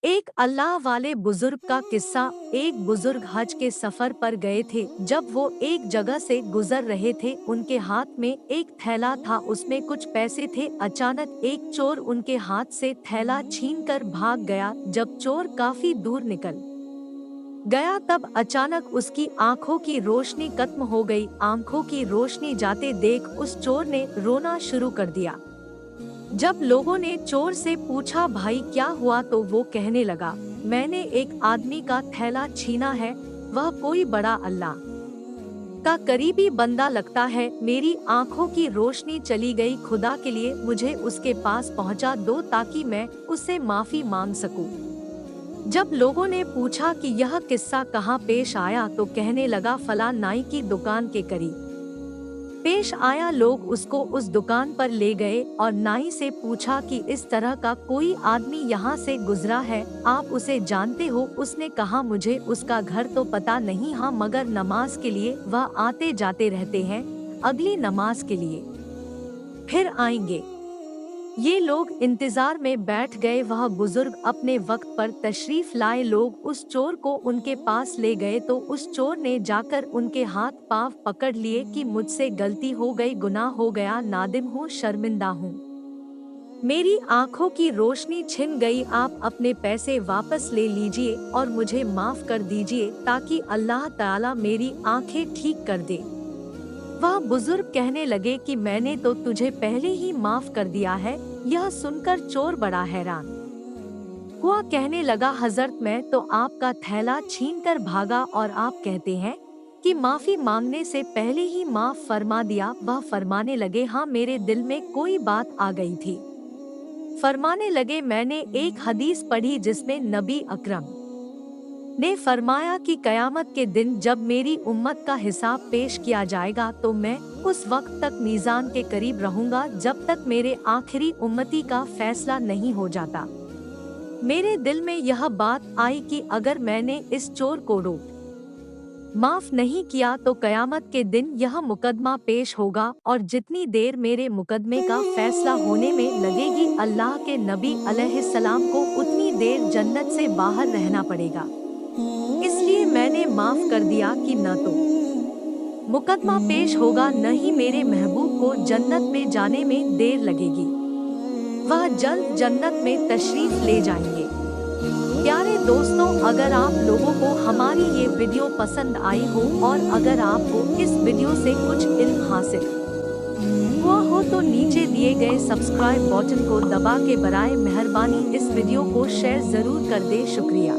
एक अल्लाह वाले बुजुर्ग का किस्सा। एक बुजुर्ग हज के सफर पर गए थे। जब वो एक जगह से गुजर रहे थे, उनके हाथ में एक थैला था, उसमें कुछ पैसे थे। अचानक एक चोर उनके हाथ से थैला छीनकर भाग गया। जब चोर काफी दूर निकल गया, तब अचानक उसकी आंखों की रोशनी खत्म हो गई। आंखों की रोशनी जाते देख उस चोर ने रोना शुरू कर दिया। जब लोगों ने चोर से पूछा, भाई क्या हुआ, तो वो कहने लगा, मैंने एक आदमी का थैला छीना है। वह कोई बड़ा अल्लाह का करीबी बंदा लगता है। मेरी आंखों की रोशनी चली गई। खुदा के लिए मुझे उसके पास पहुंचा दो ताकि मैं उससे माफी मांग सकूं। जब लोगों ने पूछा कि यह किस्सा कहाँ पेश आया, तो कहने लगा, फला नाई की दुकान के करीब पेश आया। लोग उसको उस दुकान पर ले गए और नाई से पूछा कि इस तरह का कोई आदमी यहाँ से गुजरा है, आप उसे जानते हो? उसने कहा, मुझे उसका घर तो पता नहीं, हाँ मगर नमाज के लिए वह आते जाते रहते हैं, अगली नमाज के लिए फिर आएंगे। ये लोग इंतजार में बैठ गए। वह बुजुर्ग अपने वक्त पर तशरीफ लाए। लोग उस चोर को उनके पास ले गए तो उस चोर ने जाकर उनके हाथ पांव पकड़ लिए कि मुझसे गलती हो गई, गुनाह हो गया, नादिम हूँ, शर्मिंदा हूँ, मेरी आंखों की रोशनी छिन गई। आप अपने पैसे वापस ले लीजिए और मुझे माफ कर दीजिए ताकि अल्लाह ताला मेरी आंखें ठीक कर दे। वह बुजुर्ग कहने लगे कि मैंने तो तुझे पहले ही माफ कर दिया है। यह सुनकर चोर बड़ा हैरान हुआ, कहने लगा, हजरत मैं तो आपका थैला छीनकर भागा और आप कहते हैं कि माफी मांगने से पहले ही माफ फरमा दिया। वह फरमाने लगे, हाँ मेरे दिल में कोई बात आ गई थी। फरमाने लगे, मैंने एक हदीस पढ़ी जिसमें नबी अकरम ने फरमाया कि कयामत के दिन जब मेरी उम्मत का हिसाब पेश किया जाएगा तो मैं उस वक्त तक मीज़ान के करीब रहूंगा जब तक मेरे आखिरी उम्मती का फैसला नहीं हो जाता। मेरे दिल में यह बात आई कि अगर मैंने इस चोर को माफ नहीं किया तो कयामत के दिन यह मुकदमा पेश होगा और जितनी देर मेरे मुकदमे का फैसला होने में लगेगी, अल्लाह के नबी अलैहिस्सलाम को उतनी देर जन्नत से बाहर रहना पड़ेगा। इसलिए मैंने माफ कर दिया कि न तो मुकदमा पेश होगा, न ही मेरे महबूब को जन्नत में जाने में देर लगेगी। वह जल्द जन्नत में तशरीफ ले जाएंगे। प्यारे दोस्तों, अगर आप लोगों को हमारी ये वीडियो पसंद आई हो और अगर आपको इस वीडियो से कुछ इल्म हासिल हुआ हो तो नीचे दिए गए सब्सक्राइब बटन को दबा के बराए मेहरबानी इस वीडियो को शेयर जरूर कर दे। शुक्रिया।